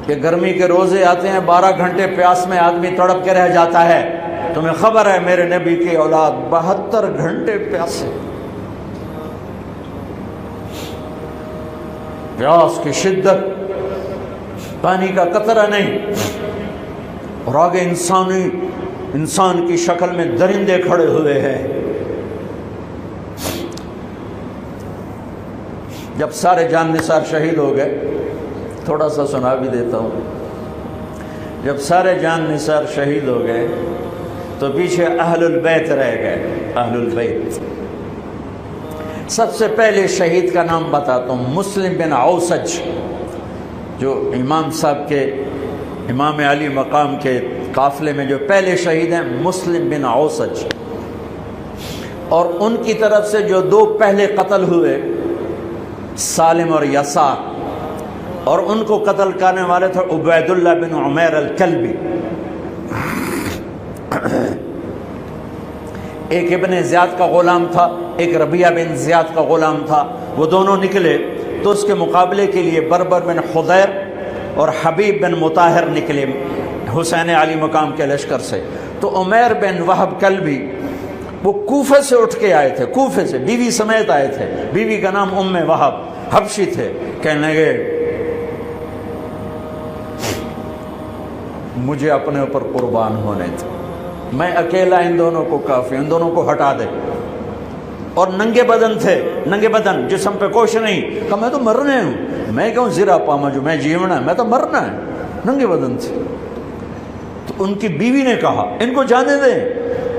کہ گرمی کے روزے آتے ہیں 12 گھنٹے پیاس میں آدمی تڑپ کے رہ جاتا ہے. تمہیں خبر ہے میرے نبی کی اولاد 72 گھنٹے پیاسے، پیاس کی شدت، پانی کا قطرہ نہیں، اور آگے انسان کی شکل میں درندے کھڑے ہوئے ہیں. جب سارے جان نثار شہید ہو گئے، تھوڑا سا سنا بھی دیتا ہوں، جب سارے جان نثار شہید ہو گئے تو پیچھے اہل البیت رہ گئے. اہل البیت، سب سے پہلے شہید کا نام بتاتا ہوں، مسلم بن اوسج، جو امام صاحب کے، امام علی مقام کے قافلے میں جو پہلے شہید ہیں، مسلم بن اوسج. اور ان کی طرف سے جو 2 پہلے قتل ہوئے، سالم اور یسار، اور ان کو قتل کرنے والے تھے عبید اللہ بن عمیر الکلبی. ایک ابن زیاد کا غلام تھا، ایک ربیعہ بن زیاد کا غلام تھا. وہ دونوں نکلے تو اس کے مقابلے کے لیے بربر بن خضیر اور حبیب بن مطاہر نکلے حسین علی مقام کے لشکر سے. تو عمیر بن وہب کلبی وہ کوفے سے اٹھ کے آئے تھے، کوفے سے بیوی سمیت آئے تھے. بیوی کا نام ام وہب، حبشی تھے. کہنے لگے مجھے اپنے اوپر قربان ہونے تھے، میں اکیلا ان دونوں کو کافی، ان دونوں کو ہٹا دے. اور ننگے بدن تھے، ننگے بدن، جسم پہ کچھ نہیں. کہا میں تو مرنے ہوں، میں کہوں زیرا پاما جو میں جیونا ہے، میں تو مرنا ہے. ننگے بدن تھے. تو ان کی بیوی نے کہا ان کو جانے دیں،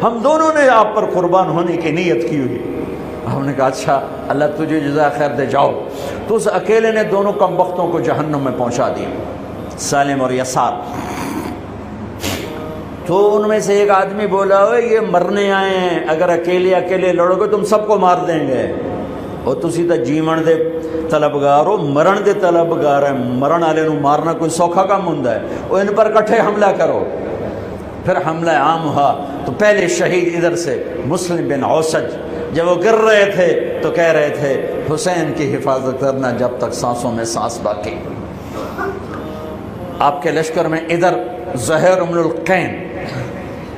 ہم دونوں نے آپ پر قربان ہونے کی نیت کی ہوئی. ہم نے کہا اچھا اللہ تجھے جزا خیر دے، جاؤ. تو اس اکیلے نے دونوں کم بختوں کو جہنم میں پہنچا دیا، سالم اور یسار. تو ان میں سے ایک آدمی بولا یہ مرنے آئے ہیں، اگر اکیلے لڑو گے تم سب کو مار دیں گے. اور تسی تو جیون دے طلبگار ہو، مرن دے طلبگار ہیں. مرن والے نو مارنا کوئی سوکھا کام ہوندا ہے؟ وہ ان پر کٹھے حملہ کرو. پھر حملہ عام ہوا تو پہلے شہید ادھر سے مسلم بن اوسج. جب وہ گر رہے تھے تو کہہ رہے تھے حسین کی حفاظت کرنا جب تک سانسوں میں سانس باقی. آپ کے لشکر میں ادھر زہیر بن القین،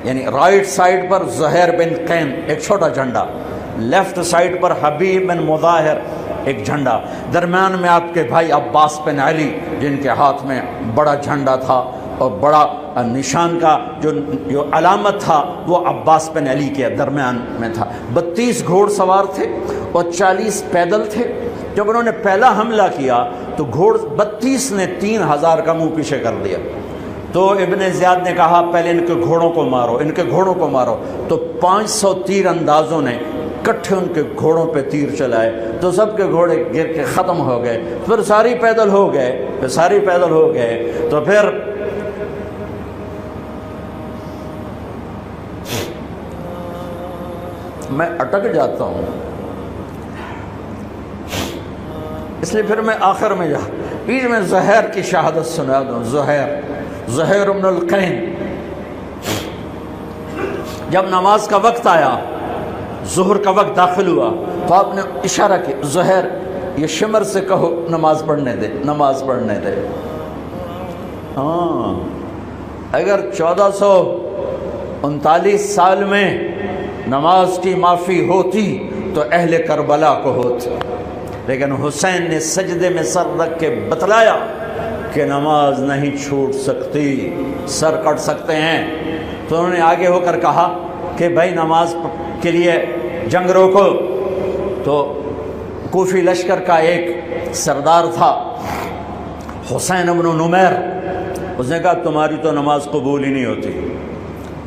یعنی رائٹ سائڈ پر زہیر بن قین ایک چھوٹا جھنڈا، لیفٹ سائڈ پر حبیب بن مظاہر ایک جھنڈا، درمیان میں آپ کے بھائی عباس بن علی جن کے ہاتھ میں بڑا جھنڈا تھا اور بڑا نشان کا جو علامت تھا وہ عباس بن علی کے درمیان میں تھا. 32 گھوڑ سوار تھے اور 40 پیدل تھے. جب انہوں نے پہلا حملہ کیا تو 32 نے 3000 کا منہ پیچھے کر دیا. تو ابن زیاد نے کہا پہلے ان کے گھوڑوں کو مارو، ان کے گھوڑوں کو مارو. تو 500 تیر اندازوں نے کٹھے ان کے گھوڑوں پہ تیر چلائے تو سب کے گھوڑے گر کے ختم ہو گئے. پھر ساری پیدل ہو گئے. تو پھر میں اٹک جاتا ہوں، اس لیے پھر میں آخر میں بیچ میں زہیر کی شہادت سنا دوں. زہیر بن القین جب نماز کا وقت آیا، ظہر کا وقت داخل ہوا تو آپ نے اشارہ کیا زہیر یہ شمر سے کہو نماز پڑھنے دے. ہاں اگر 1439 سال میں نماز کی معافی ہوتی تو اہل کربلا کو ہوتی، لیکن حسین نے سجدے میں سر رکھ کے بتلایا کہ نماز نہیں چھوٹ سکتی، سر کٹ سکتے ہیں. تو انہوں نے آگے ہو کر کہا کہ بھائی نماز کے لیے جنگ روکو. تو کوفی لشکر کا ایک سردار تھا حسین بن نمیر، اس نے کہا تمہاری تو نماز قبول ہی نہیں ہوتی.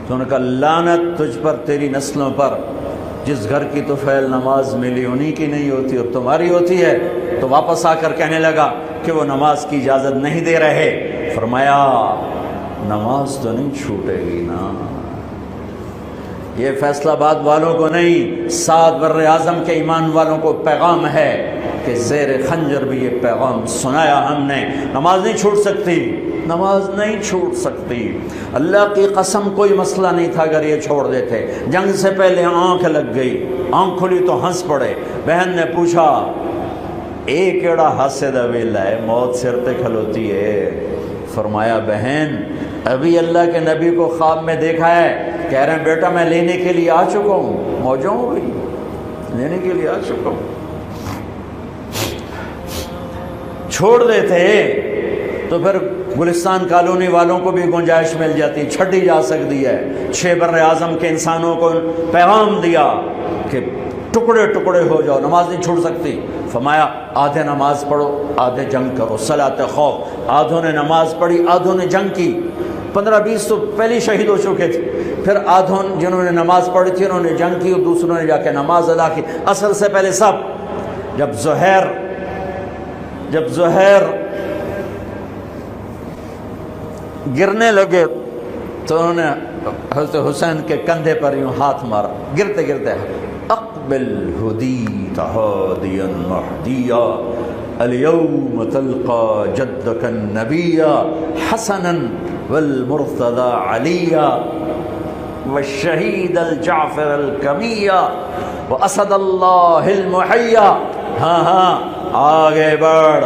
تو انہوں نے کہا لعنت تجھ پر، تیری نسلوں پر، جس گھر کی تو فعل نماز ملی انہی کی نہیں ہوتی اور تمہاری ہوتی ہے. تو واپس آ کر کہنے لگا کہ وہ نماز کی اجازت نہیں دے رہے. فرمایا نماز تو نہیں چھوٹے گی نا. یہ فیصلہ آباد والوں کو نہیں، 7 بر اعظم کے ایمان والوں کو پیغام ہے کہ زیر خنجر بھی یہ پیغام سنایا ہم نے. نماز نہیں چھوٹ سکتی، نماز نہیں چھوٹ سکتی. اللہ کی قسم کوئی مسئلہ نہیں تھا اگر یہ چھوڑ دیتے. جنگ سے پہلے آنکھ لگ گئی، آنکھ کھلی تو ہنس پڑے. بہن نے پوچھا اے کیڑا ہاسے دا ویلا ہے، موت سر تے کھلوتی ہے. فرمایا بہن ابھی اللہ کے نبی کو خواب میں دیکھا ہے، کہہ رہے ہیں بیٹا میں لینے کے لیے آ چکا ہوں، موجوں ہو گئی، لینے کے لیے آ چکا ہوں۔ چھوڑ دیتے تو پھر گلستان کالونی والوں کو بھی گنجائش مل جاتی، چھٹی جا سکتی ہے۔ 6 بر اعظم کے انسانوں کو پیغام دیا کہ ٹکڑے ٹکڑے ہو جاؤ، نماز نہیں چھوڑ سکتی۔ فرمایا آدھے نماز پڑھو آدھے جنگ کرو، صلاۃ خوف۔ آدھوں نے نماز پڑھی آدھوں نے جنگ کی، 15-20 تو پہلے شہید ہو چکے تھے، پھر آدھوں جنہوں نے نماز پڑھی تھی انہوں نے جنگ کی اور دوسروں نے جا کے نماز ادا کی۔ عصر سے پہلے سب جب زہیر گرنے لگے تو انہوں نے حضرت حسین کے کندھے پر یوں ہاتھ مارا، گرتے گرتے اقبل ہدیت ہادیا مہدیا اليوم تلقى جدك النبي حسنا والمرتضى عليا والشهيد الجعفر الكمية واسد الله المحيا۔ ہاں آگے بڑھ،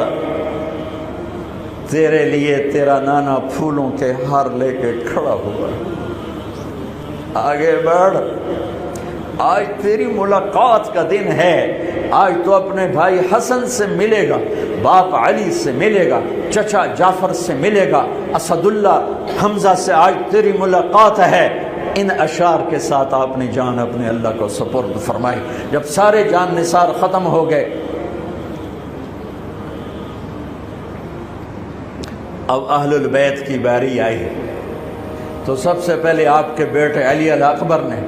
تیرے لیے تیرا نانا پھولوں کے ہار لے کے کھڑا ہوا، آگے بڑھ، آج تیری ملاقات کا دن ہے، آج تو اپنے بھائی حسن سے ملے گا، باپ علی سے ملے گا، چچا جعفر سے ملے گا، اسد اللہ حمزہ سے آج تیری ملاقات ہے۔ ان اشعار کے ساتھ آپ نے جان اپنے اللہ کو سپرد فرمائی۔ جب سارے جان نثار ختم ہو گئے، اب اہل البیت کی باری آئی تو سب سے پہلے آپ کے بیٹے علی الاکبر نے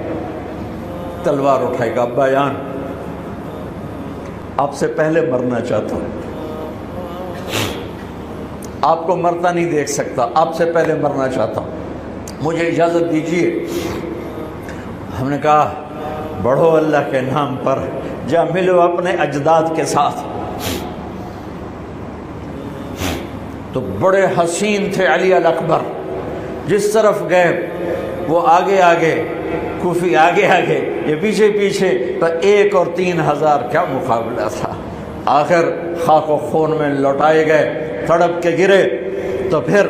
تلوار اٹھائی کہ ابا جان آپ سے پہلے مرنا چاہتا ہوں، آپ کو مرتا نہیں دیکھ سکتا، آپ سے پہلے مرنا چاہتا ہوں، مجھے اجازت دیجیے۔ ہم نے کہا بڑھو اللہ کے نام پر، جا ملو اپنے اجداد کے ساتھ۔ تو بڑے حسین تھے علی الاکبر، جس طرف گئے وہ آگے آگے، کوفی آگے آگے، یہ پیچھے پیچھے، تو 1 اور 3000 کیا مقابلہ تھا۔ آخر خاک و خون میں لوٹائے گئے، تڑپ کے گرے۔ تو پھر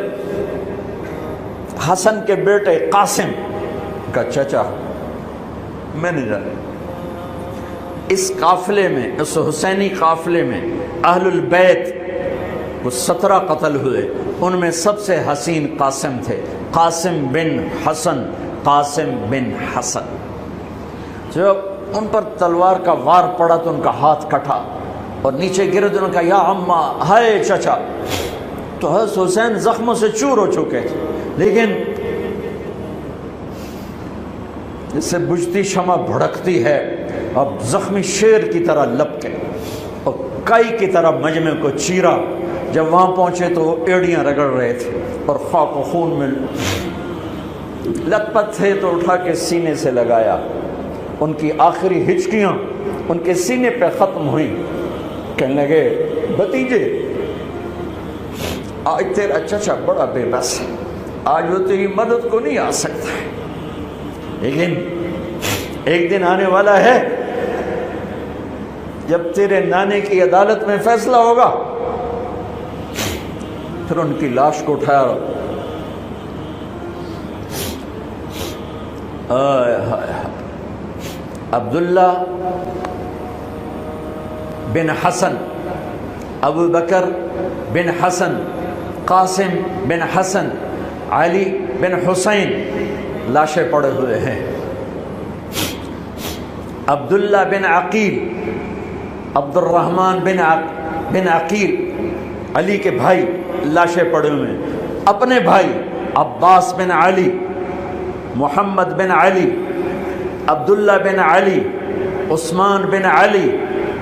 حسن کے بیٹے قاسم کا چچا، میں نہیں جانا، اس قافلے میں، اس حسینی قافلے میں اہل البیت وہ 17 قتل ہوئے، ان میں سب سے حسین قاسم تھے، قاسم بن حسن، قاسم بن حسن۔ جب ان پر تلوار کا وار پڑا تو ان کا ہاتھ کٹا اور نیچے گرے تو انہوں نے کہا یا اماں، ہائے چچا۔ تو حضرت حسین زخموں سے چور ہو چکے تھے، لیکن جس سے بجھتی شمع بھڑکتی ہے، اب زخمی شیر کی طرح لپکے اور کائی کی طرح مجمع کو چیرا۔ جب وہاں پہنچے تو وہ ایڑیاں رگڑ رہے تھے اور خاک و خون میں لت پت تھے، تو اٹھا کے سینے سے لگایا، ان کی آخری ہچکیاں ان کے سینے پہ ختم ہوئیں۔ کہنے لگے بھتیجے آج تیرا چچا بڑا بے بس ہے، آج وہ تیری مدد کو نہیں آ سکتا ہے، لیکن ایک دن آنے والا ہے جب تیرے نانے کی عدالت میں فیصلہ ہوگا۔ پھر ان کی لاش کو اٹھایا، عبداللہ بن حسن، ابو بکر بن حسن، قاسم بن حسن، علی بن حسین لاشیں پڑے ہوئے ہیں۔ عبداللہ بن عقیل، عبد الرحمن بن عقیل، علی کے بھائی لاشیں پڑے ہوئے ہیں۔ اپنے بھائی عباس بن علی، محمد بن علی، عبداللہ بن علی، عثمان بن علی،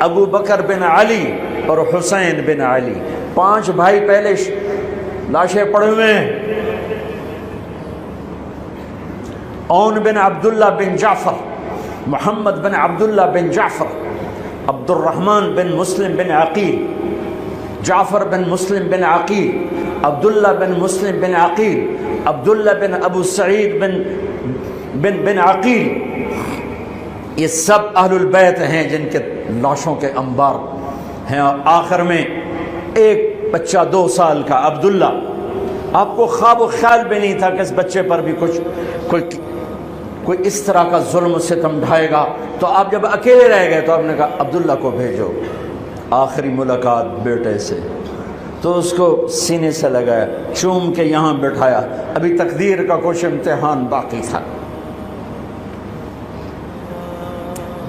ابو بکر بن علی اور حسین بن علی، 5 بھائی پہلے لاشیں پڑے ہوئے ہیں۔ اون بن عبداللہ بن جعفر، محمد بن عبداللہ بن جعفر، عبد الرحمن بن مسلم بن عقیل، جعفر بن مسلم بن عقیل، عبداللہ بن مسلم بن عقیل، عبداللہ بن ابو سعید بن عقیل، یہ سب اہل البیت ہیں جن کے لاشوں کے انبار ہیں۔ اور آخر میں ایک بچہ 2 سال کا عبداللہ، آپ کو خواب و خیال بھی نہیں تھا کہ اس بچے پر بھی کوئی اس طرح کا ظلم و ستم ڈھائے گا. تو آپ جب اکیلے رہ گئے تو آپ نے کہا عبداللہ کو بھیجو. آخری ملاقات بیٹے سے تو اس کو سینے سے لگایا, چوم کے یہاں بٹھایا. ابھی تقدیر کا کچھ امتحان باقی تھا.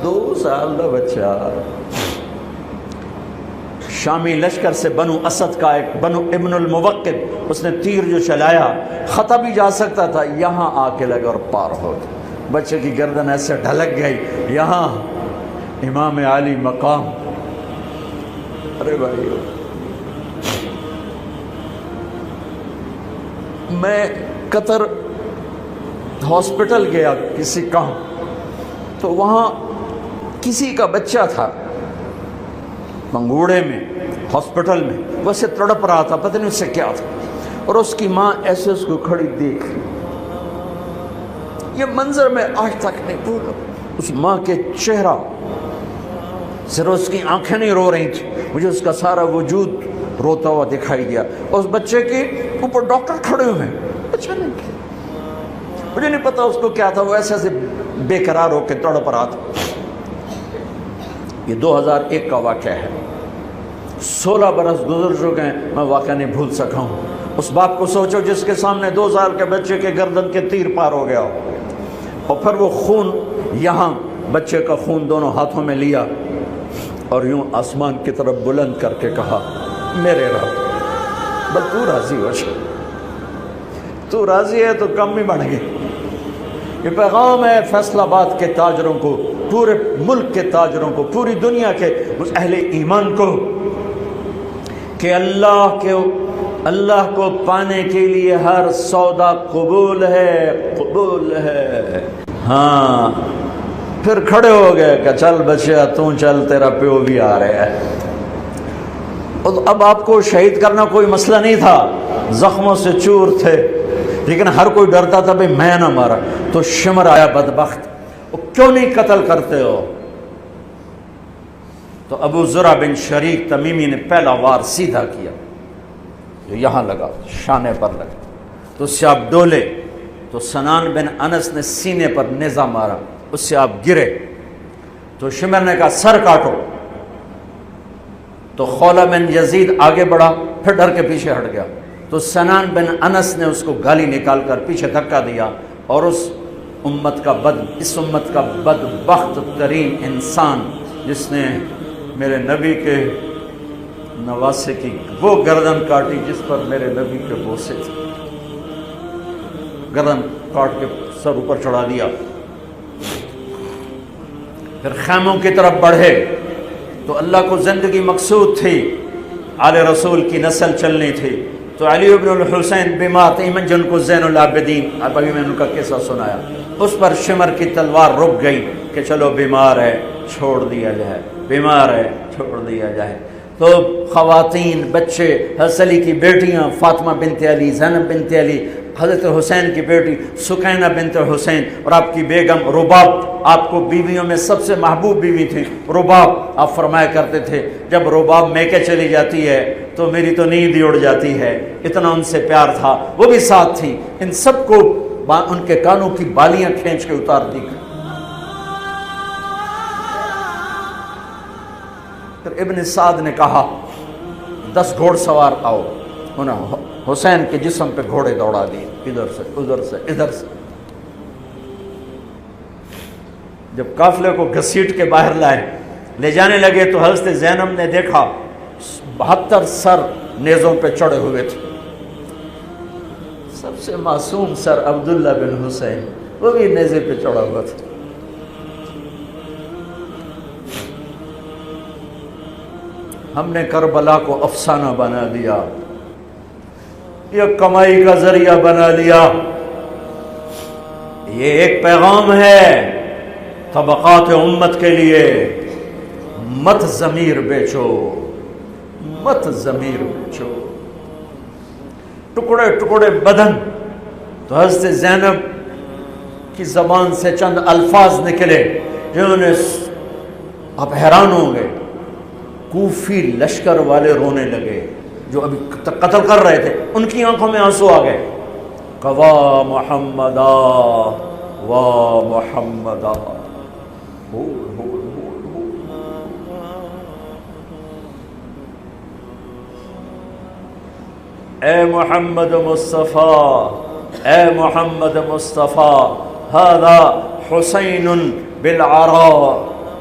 2 سال کا بچہ شامی لشکر سے بنو اسد کا ایک بنو ابن الموقد, اس نے تیر جو چلایا خطا بھی جا سکتا تھا, یہاں آ کے لگا اور پار ہو گیا. بچے کی گردن ایسے ڈھلک گئی. یہاں امام علی مقام. ارے بھائی میں قطر ہاسپٹل گیا کسی کام, تو وہاں کسی کا بچہ تھا منگوڑے میں ہاسپٹل میں, ویسے تڑپ رہا تھا, پتہ نہیں اس سے کیا تھا. اور اس کی ماں ایسے اس کو کھڑی دیکھ. یہ منظر میں آج تک نہیں بھولا. اس ماں کے چہرہ, صرف اس کی آنکھیں نہیں رو رہی تھیں, مجھے اس کا سارا وجود روتا ہوا دکھائی دیا. اس بچے کے اوپر ڈاکٹر کھڑے ہوئے ہیں, اچھا نہیں, مجھے نہیں پتا اس کو کیا تھا, وہ ایسے بے قرار ہو کے تڑپ رہا تھا. یہ 2001 کا واقعہ ہے. 16 برس گزر چکے ہیں, میں واقعہ نہیں بھول سکا ہوں. اس باپ کو سوچو جس کے سامنے 2 سال کے بچے کے گردن کے تیر پار ہو گیا ہو, اور پھر وہ خون, یہاں بچے کا خون دونوں ہاتھوں میں لیا اور یوں آسمان کی طرف بلند کر کے کہا میرے رب بس تو راضی ہو جا, تو راضی ہے تو کم ہی بڑھ گئے. یہ پیغام ہے فیصل آباد کے تاجروں کو, پورے ملک کے تاجروں کو, پوری دنیا کے اہل ایمان کو, کہ اللہ کو پانے کے لیے ہر سودا قبول ہے, قبول ہے. ہاں پھر کھڑے ہو گئے کہ چل بچیا تو چل, تیرا پیو بھی آ رہا ہے. اب آپ کو شہید کرنا کوئی مسئلہ نہیں تھا, زخموں سے چور تھے, لیکن ہر کوئی ڈرتا تھا بھئی میں نہ مارا. تو شمر آیا بدبخت, کیوں نہیں قتل کرتے ہو؟ تو ابو زرع بن شریک تمیمی نے پہلا وار سیدھا کیا, جو یہاں لگا, شانے پر لگا, تو اس سے آپ ڈولے. تو سنان بن انس نے سینے پر نیزہ مارا, اس سے آپ گرے. تو شمر نے کہا سر کاٹو. تو خولہ بن یزید آگے بڑھا, پھر ڈر کے پیچھے ہٹ گیا. تو سنان بن انس نے اس کو گالی نکال کر پیچھے دھکا دیا, اور اس امت کا بدبخت ترین انسان جس نے میرے نبی کے نواسے کی وہ گردن کاٹی جس پر میرے نبی کے بوسے تھے, گردن کاٹ کے سر اوپر چڑھا دیا. پھر خیموں کی طرف بڑھے. تو اللہ کو زندگی مقصود تھی, آل رسول کی نسل چلنی تھی. تو علی ابن الحسین بیمار تھے, جن کو زین العابدین, ابھی میں نے ان کا قصہ سنایا. اس پر شمر کی تلوار رک گئی کہ چلو بیمار ہے چھوڑ دیا جائے, بیمار ہے چھوڑ دیا جائے. تو خواتین, بچے, حضرت علی کی بیٹیاں فاطمہ بنت علی, زینب بنت علی, حضرت حسین کی بیٹی سکینہ بنت حسین, اور آپ کی بیگم رباب, آپ کو بیویوں میں سب سے محبوب بیوی تھی رباب. آپ فرمایا کرتے تھے جب رباب میکے چلی جاتی ہے تو میری تو نیند ہی اڑ جاتی ہے, اتنا ان سے پیار تھا. وہ بھی ساتھ تھی. ان سب کو ان کے کانوں کی بالیاں کھینچ کے اتار دی. پھر ابن سعد نے کہا 10 گھوڑ سوار آؤ. انہوں نے حسین کے جسم پہ گھوڑے دوڑا دیے, ادھر سے ادھر سے ادھر سے. جب قافلے کو گھسیٹ کے باہر لائے, لے جانے لگے, تو حضرت زینب نے دیکھا 72 سر نیزوں پہ چڑھے ہوئے تھے. سب سے معصوم سر عبداللہ بن حسین, وہ بھی نیزے پہ چڑھا ہوا تھا. ہم نے کربلا کو افسانہ بنا دیا, یہ کمائی کا ذریعہ بنا لیا. یہ ایک پیغام ہے طبقات امت کے لیے, مت ضمیر بیچو, مت ضمیر بیچو. ٹکڑے ٹکڑے بدن. تو حضرت زینب کی زبان سے چند الفاظ نکلے جنہوں نے, آپ حیران ہوں گے, کوفی لشکر والے رونے لگے, جو ابھی قتل کر رہے تھے، ان کی آنکھوں میں آنسو آ گئے. وا محمدا وا محمدا. اے محمد مصطفیٰ، اے محمد مصطفیٰ، هذا حسین بالعراء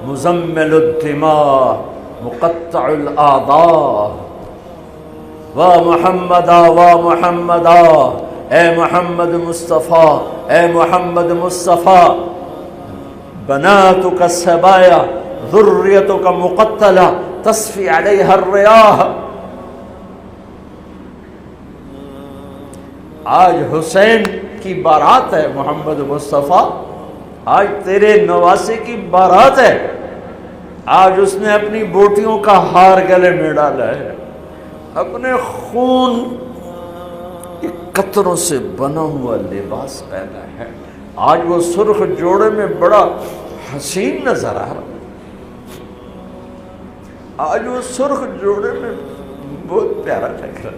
مزمل الدماء مقطع الاعضاء. وا محمدا وا محمدا، اے محمد مصطفیٰ، اے محمد مصطفیٰ، بناتک السبایا ذریتک مقتلہ تصفی علیہا الریاح. آج حسین کی بارات ہے محمد مصطفیٰ، آج تیرے نواسے کی بارات ہے. آج اس نے اپنی بوٹیوں کا ہار گلے میں ڈالا ہے، اپنے خون کے قطروں سے بنا ہوا لباس پہنا ہے. آج وہ سرخ جوڑے میں بڑا حسین نظر آ رہا، آج وہ سرخ جوڑے میں بہت پیارا لگ رہا.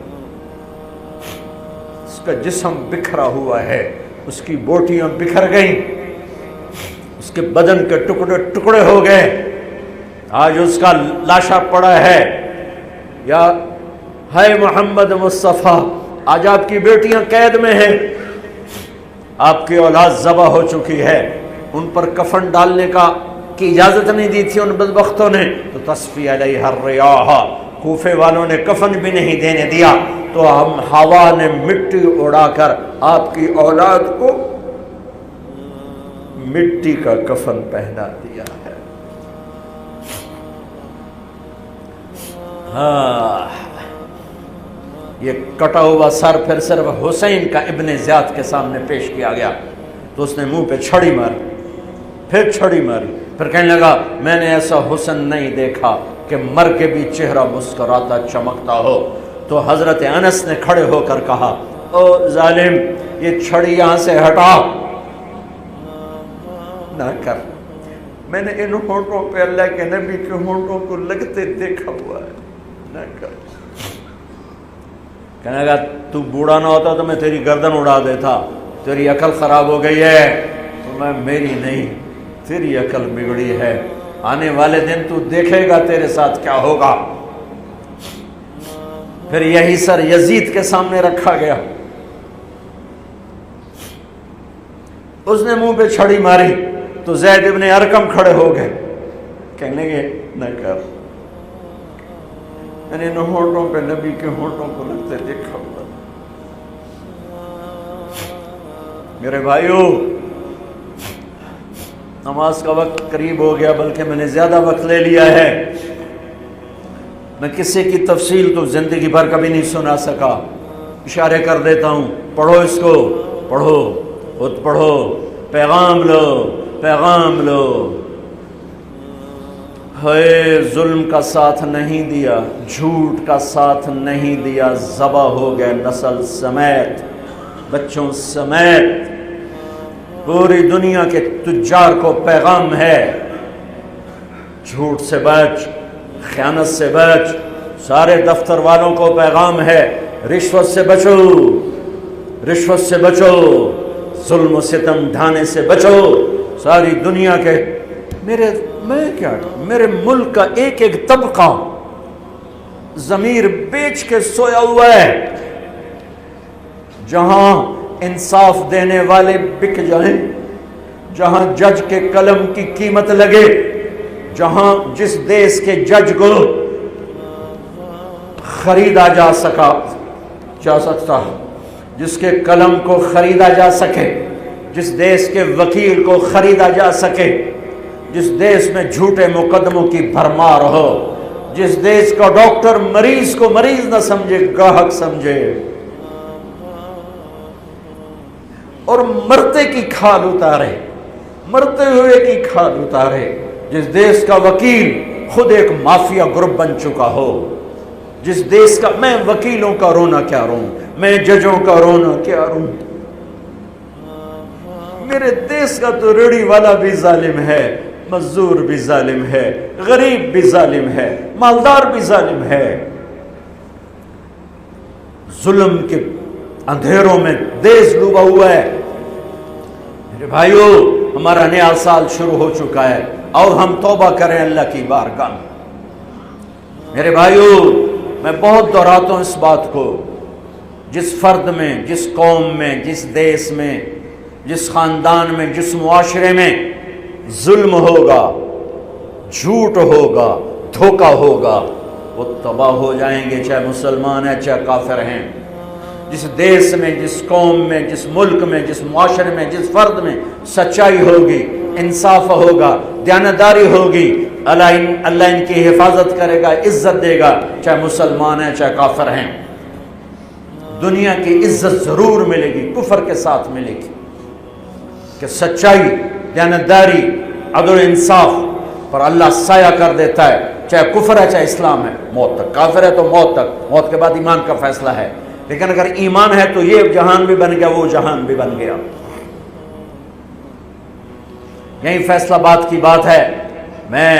اس کا جسم بکھرا ہوا ہے، اس کی بوٹیاں بکھر گئیں، اس کے بدن کے ٹکڑے ٹکڑے ہو گئے. آج اس کا لاشا پڑا ہے. یا ہے محمد مصطفیٰ، آج آپ کی بیٹیاں قید میں ہیں، آپ کی اولاد ذبح ہو چکی ہے، ان پر کفن ڈالنے کی اجازت نہیں دی تھی ان بدبختوں نے، تو تصفی علیہ الریاح، کوفے والوں نے کفن بھی نہیں دینے دیا، تو ہم ہوا نے مٹی اڑا کر آپ کی اولاد کو مٹی کا کفن پہنا دیا ہے. ہاں، یہ کٹا ہوا سر پھر صرف حسین کا ابن زیاد کے سامنے پیش کیا گیا، تو اس نے منہ پہ چھڑی ماری، پھر چھڑی ماری، پھر کہنے لگا میں نے ایسا حسن نہیں دیکھا کہ مر کے بھی چہرہ مسکراتا چمکتا ہو. تو حضرت انس نے کھڑے ہو کر کہا او ظالم، یہ چھڑی یہاں سے ہٹا، نہ کر. میں نے ان ہونٹوں پہ اللہ کے نبی کے ہونٹوں کو لگتے دیکھا ہوا ہے، نہ کر. کہنے لگا تو بوڑھا نہ ہوتا تو میں تیری گردن اڑا دیتا، تیری عقل خراب ہو گئی ہے. تو میں میری نہیں، تیری عقل بگڑی ہے، آنے والے دن تو دیکھے گا تیرے ساتھ کیا ہوگا. پھر یہی سر یزید کے سامنے رکھا گیا، اس نے منہ پہ چھڑی ماری تو زید ابن ارقم کھڑے ہو گئے، کہنے لگے نہ کر. میں نے ان ہونٹوں پہ نبی کے ہونٹوں کو لگتے دیکھا ہوا. میرے بھائیو، نماز کا وقت قریب ہو گیا، بلکہ میں نے زیادہ وقت لے لیا ہے. میں کسی کی تفصیل تو زندگی بھر کبھی نہیں سنا سکا، اشارے کر دیتا ہوں. پڑھو اس کو، پڑھو، خود پڑھو، پیغام لو، پیغام لو. ہے ظلم کا ساتھ نہیں دیا، جھوٹ کا ساتھ نہیں دیا، ذبح ہو گئے نسل سمیت، بچوں سمیت. پوری دنیا کے تجار کو پیغام ہے، جھوٹ سے بچ، خیانت سے بچ. سارے دفتر والوں کو پیغام ہے، رشوت سے بچو، رشوت سے بچو، ظلم و ستم ڈھانے سے بچو. ساری دنیا کے میرے ملک کا ایک ایک طبقہ ضمیر بیچ کے سویا ہوا ہے. جہاں انصاف دینے والے بک جائیں، جہاں جج کے قلم کی قیمت لگے، جہاں جس دیش کے جج کو خریدا جا سکتا، جس کے قلم کو خریدا جا سکے، جس دیش کے وکیل کو خریدا جا سکے، جس دیش میں جھوٹے مقدموں کی بھرمار ہو، جس دیش کا ڈاکٹر مریض کو مریض نہ سمجھے، گاہک سمجھے، اور مرتے کی کھال اتارے، مرتے ہوئے کی کھال اتارے، جس دیش کا وکیل خود ایک مافیا گروپ بن چکا ہو، جس دیش کا، میں وکیلوں کا رونا کیا روں، میں ججوں کا رونا کیا روں. میرے دیش کا تو ریڑھی والا بھی ظالم ہے، مزدور بھی ظالم ہے، غریب بھی ظالم ہے، مالدار بھی ظالم ہے. ظلم کے اندھیروں میں دیس ڈوبا ہوا ہے۔ میرے بھائیوں، ہمارا نیا سال شروع ہو چکا ہے اور ہم توبہ کریں اللہ کی بارگاہ میں۔ میرے بھائیوں، میں بہت دہراتا ہوں اس بات کو، جس فرد میں، جس قوم میں، جس دیس میں، جس خاندان میں، جس معاشرے میں ظلم ہوگا، جھوٹ ہوگا، دھوکہ ہوگا، وہ تباہ ہو جائیں گے، چاہے مسلمان ہیں چاہے کافر ہیں۔ جس دیس میں، جس قوم میں، جس ملک میں، جس معاشرے میں، جس فرد میں سچائی ہوگی، انصاف ہوگا، دیانتداری ہوگی، اللہ ان کی حفاظت کرے گا، عزت دے گا، چاہے مسلمان ہیں چاہے کافر ہیں۔ دنیا کی عزت ضرور ملے گی، کفر کے ساتھ ملے گی، کہ سچائی، دیانتداری، عدل و انصاف پر اللہ سایہ کر دیتا ہے، چاہے کفر ہے چاہے اسلام ہے، موت تک۔ کافر ہے تو موت تک، موت کے بعد ایمان کا فیصلہ ہے، لیکن اگر ایمان ہے تو یہ جہان بھی بن گیا، وہ جہان بھی بن گیا۔ یہی فیصلہ بات کی بات ہے۔ میں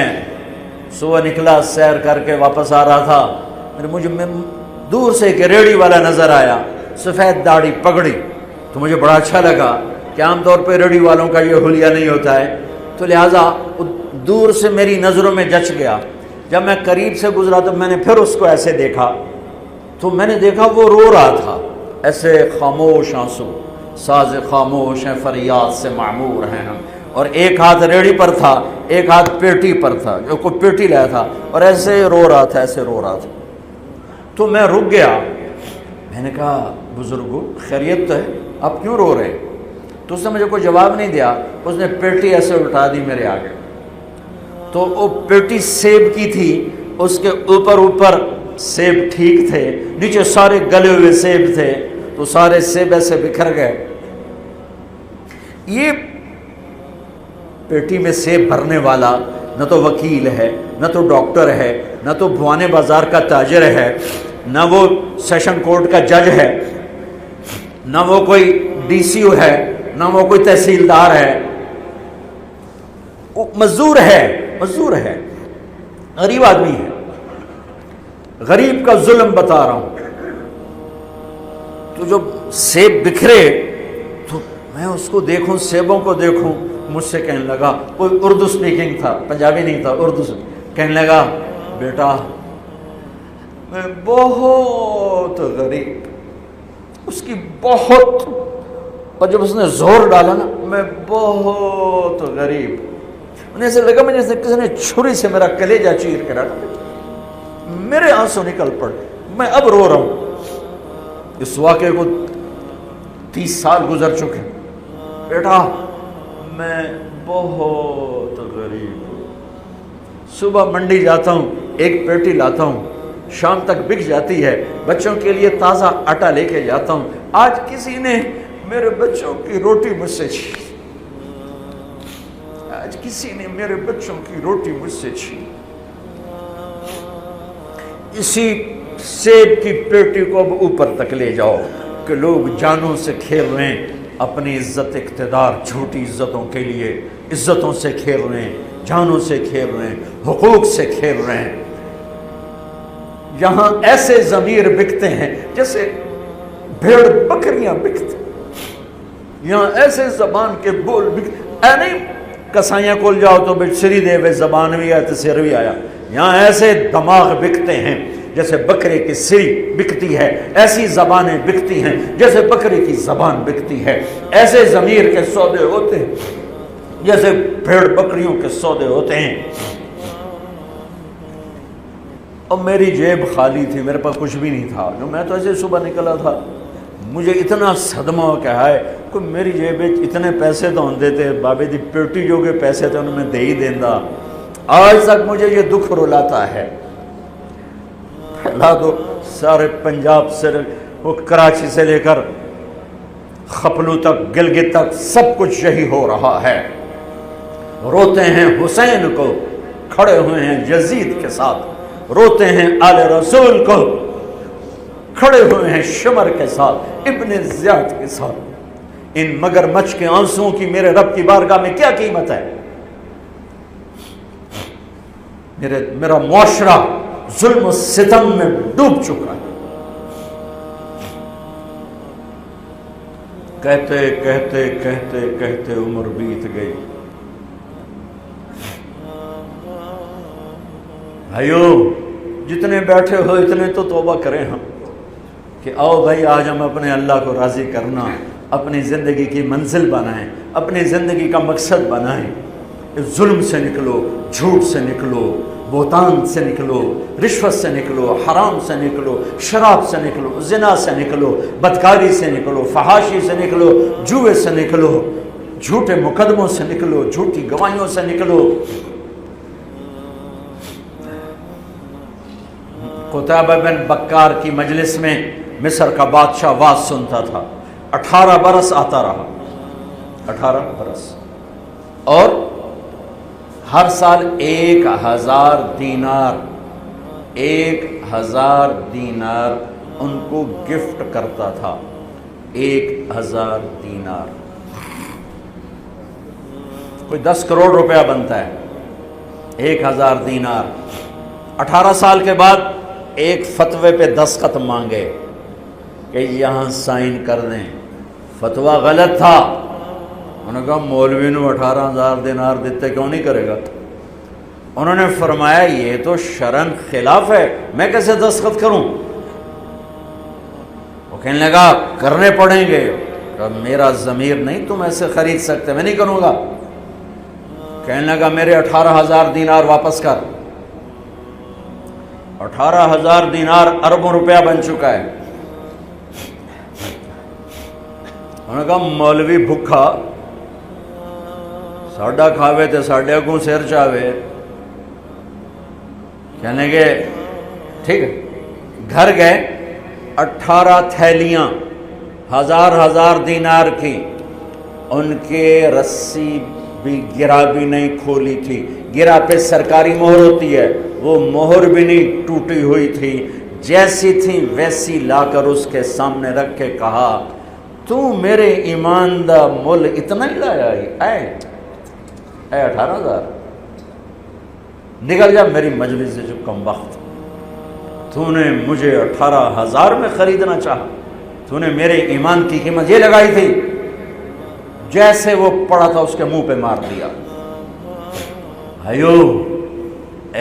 صبح نکلا، سیر کر کے واپس آ رہا تھا، مجھے دور سے ایک ریڑھی والا نظر آیا، سفید داڑھی پگڑی، تو مجھے بڑا اچھا لگا کہ عام طور پہ ریڑھی والوں کا یہ حلیہ نہیں ہوتا ہے، تو لہٰذا دور سے میری نظروں میں جچ گیا۔ جب میں قریب سے گزرا تو میں نے پھر اس کو ایسے دیکھا، تو میں نے دیکھا وہ رو رہا تھا، ایسے خاموش آنسو، ساز خاموش ہیں فریاد سے معمور ہیں ہم، اور ایک ہاتھ ریڑھی پر تھا، ایک ہاتھ پیٹی پر تھا، جو کوئی پیٹی لایا تھا، اور ایسے رو رہا تھا، ایسے رو رہا تھا۔ تو میں رک گیا، میں نے کہا بزرگو خیریت تو ہے، آپ کیوں رو رہے ہیں؟ تو اس نے مجھے کوئی جواب نہیں دیا، اس نے پیٹی ایسے اٹھا دی میرے آگے، تو وہ پیٹی سیب کی تھی، اس کے اوپر سیب ٹھیک تھے، نیچے سارے گلے ہوئے سیب تھے، تو سارے سیب ایسے بکھر گئے۔ یہ پیٹی میں سیب بھرنے والا نہ تو وکیل ہے، نہ تو ڈاکٹر ہے، نہ تو بھوانے بازار کا تاجر ہے، نہ وہ سیشن کورٹ کا جج ہے، نہ وہ کوئی ڈی سی او ہے، نہ وہ کوئی تحصیلدار ہے، وہ مزدور ہے، غریب آدمی ہے۔ غریب کا ظلم بتا رہا ہوں۔ تو جب سیب بکھرے تو میں اس کو دیکھوں، سیبوں کو دیکھوں، مجھ سے کہنے لگا، کوئی اردو سپیکنگ تھا، پنجابی نہیں تھا، اردو سے کہنے لگا، بیٹا میں بہت غریب، اس کی بہت، اور جب اس نے زور ڈالا نا، میں بہت غریب، انہیں ایسے لگا مجھے کسی نے چھری سے میرا کلیجہ چیر کے رکھا، میرے آنسو نکل پڑے، میں اب رو رہا ہوں۔ اس واقعے کو 30 سال گزر چکے۔ بیٹا میں بہت غریب ہوں، صبح منڈی جاتا ہوں، ایک پیٹی لاتا ہوں، شام تک بک جاتی ہے، بچوں کے لیے تازہ آٹا لے کے جاتا ہوں، آج کسی نے میرے بچوں کی روٹی مجھ سے چھین، آج کسی نے میرے بچوں کی روٹی مجھ سے چھین۔ اسی سیب کی پیٹی کو اب اوپر تک لے جاؤ کہ لوگ جانوں سے کھیل رہے ہیں، اپنی عزت اقتدار جھوٹی عزتوں کے لیے عزتوں سے کھیل رہے ہیں، جانوں سے کھیل رہے ہیں، حقوق سے کھیل رہے ہیں۔ یہاں ایسے ضمیر بکتے ہیں جیسے بھیڑ بکریاں بکتے، یہاں ایسے زبان کے بول بکتے، اے نہیں کسائیاں کول جاؤ تو بچ سری دے وے زبان بھی آیا تو سر بھی آیا، یہاں ایسے دماغ بکتے ہیں جیسے بکرے کی سری بکتی ہے، ایسی زبانیں بکتی ہیں جیسے بکرے کی زبان بکتی ہے، ایسے ضمیر کے سودے ہوتے ہیں جیسے بھیڑ بکریوں کے سودے ہوتے ہیں۔ اور میری جیب خالی تھی، میرے پاس کچھ بھی نہیں تھا، میں تو ایسے صبح نکلا تھا، مجھے اتنا صدمہ ہو کہ ہائے کوئی میری جیب اتنے پیسے تو ہوں دیتے، بابے دی پیٹی جو کہ پیسے تھے انہوں میں دے ہی دینا۔ آج تک مجھے یہ دکھ رلاتا ہے۔ پھیلا دو سارے پنجاب سے، وہ کراچی سے لے کر خپلو تک، گلگت تک، سب کچھ یہی ہو رہا ہے۔ روتے ہیں حسین کو، کھڑے ہوئے ہیں یزید کے ساتھ، روتے ہیں آل رسول کو، کھڑے ہوئے ہیں شمر کے ساتھ، ابن زیاد کے ساتھ۔ ان مگرمچھ کے آنسوؤں کی میرے رب کی بارگاہ میں کیا قیمت ہے؟ میرا معاشرہ ظلم و ستم میں ڈوب چکا ہے، کہتے کہتے کہتے کہتے عمر بیت گئی۔ بھائیو جتنے بیٹھے ہو اتنے تو توبہ کریں ہم کہ آؤ بھائی آج ہم اپنے اللہ کو راضی کرنا اپنی زندگی کی منزل بنائیں، اپنی زندگی کا مقصد بنائیں۔ ظلم سے نکلو، جھوٹ سے نکلو، بہتان سے نکلو، رشوت سے نکلو، حرام سے نکلو، شراب سے نکلو، زنا سے نکلو، بدکاری سے نکلو، فحاشی سے نکلو، جوئے سے نکلو، جھوٹے مقدموں سے نکلو، جھوٹی گواہیوں سے نکلو۔ قتیبہ بن بکار کی مجلس میں مصر کا بادشاہ واز سنتا تھا، 18 برس آتا رہا، 18 برس، اور ہر سال 1000 دینار 1000 دینار ان کو گفٹ کرتا تھا۔ 1000 دینار کوئی 10 کروڑ روپیہ بنتا ہے، 1000 دینار۔ 18 سال کے بعد ایک فتوے پہ دستخط مانگے کہ یہاں سائن کر دیں، فتویٰ غلط تھا۔ انہوں نے کہا مولوی نو 18,000 دینار دیتے کیوں نہیں کرے گا؟ انہوں نے فرمایا یہ تو شرعاً خلاف ہے، میں کیسے دستخط کروں؟ وہ کہنے لگا کرنے پڑیں گے۔ کہا میرا ضمیر نہیں تم ایسے خرید سکتے، میں نہیں کروں گا۔ کہنے لگا میرے 18,000 دینار واپس کر۔ 18,000 دینار اربوں روپیہ بن چکا ہے۔ انہوں نے کہا مولوی بھکھا ساڈا کھاوے تے ساڈے اگوں سر چاوے۔ کہنے گے ٹھیک ہے، گھر گئے، 18 تھیلیاں 1000 دینار کی، ان کے رسی بھی گرا بھی نہیں کھولی تھی، گرا پہ سرکاری مہر ہوتی ہے، وہ مہر بھی نہیں ٹوٹی ہوئی تھی، جیسی تھی ویسی لا کر اس کے سامنے رکھ کے کہا تو میرے ایمان دا مول اتنا ہی لایا اے 18,000، نکل جا میری مجلس سے جو کم وقت، تو نے مجھے 18,000 میں خریدنا چاہا، تو نے میرے ایمان کی قیمت یہ لگائی تھی۔ جیسے وہ پڑا تھا اس کے منہ پہ مار دیا۔ بھائیو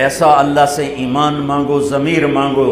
ایسا اللہ سے ایمان مانگو، ضمیر مانگو